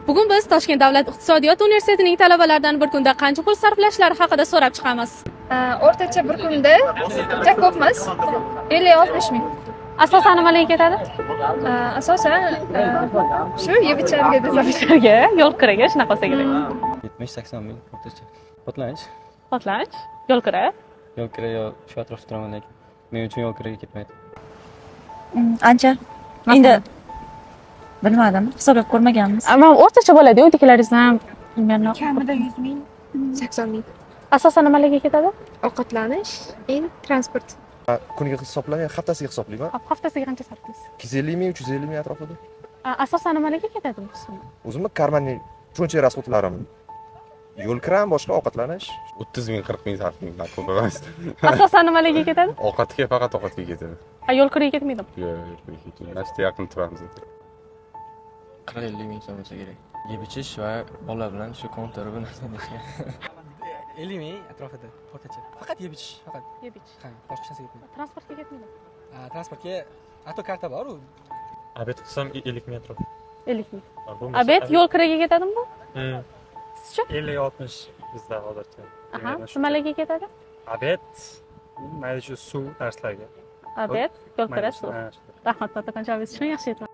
Bugun biz Toshkent davlat iqtisodiyot universitetining talabalaridan bir kunda qancha pul sarflashlari haqida so'rab chiqamiz. O'rtacha bir kunda juda ko'pmas. 50-60 ming. Asosan nimalarga ketadi? Asosan shu yeb-ichariga desam. Yo'l kiraga shunaqa bo'lsa kerak. 70-80 ming o'rtacha. Potlanish. Potlanish, yo'l kira. Yo'l kira yo shu atrofda turaman lekin men uchun yo'l kiraga ketmaydi. Ancha. Endi bilmadim, hisoblab ko'rmaganmiz. Ammo o'rtacha bo'ladi-ku, uydagilaringizni ham bilmayman. Kamida 100 ming, 80 ming. Asosan nimalarga ketadi? Ovqatlanish, transport. Kuniga hisoblamay, haftasiga hisoblayman. Haftasiga qancha sarflaysiz? 250 ming, 350 ming atrofida. Asosan nimalarga ketadi bu sum? O'zimni karmanniy tushuncha rasxodlarim. Yo'l kiram, boshqa ovqatlanish. 30 ming, 40 ming sarflayman, ko'p emas. Asosan nimalarga ketadi? Ovqatga, faqat ovqatga ketadi. Yo'l kiraga ketmaydimi? Yo'q, nashta yaqin turamiz. 40-50 ming so'm bo'lsa kerak. Yeb ichish va bolalar bilan shu kontor bilan narsaga. 50 ming atrofida o'rtacha. Faqat yeb ichish, faqat. Yeb ichish. Ha, boshqasi ketmaydi. Transportga ketmaydimi? Transportga auto karta bor-ku. Abed qilsam 50 ming atrof. 50 ming. Abed yo'l kiraga ketadimi bu? Sizcha? 50-60 bizda hozircha. Nimalarga ketadi? Abed mayli shu suv darslarga. Abed, yo'l kira, suv. Ha, Rahmat, kattakon javob uchun yaxshi aytdim.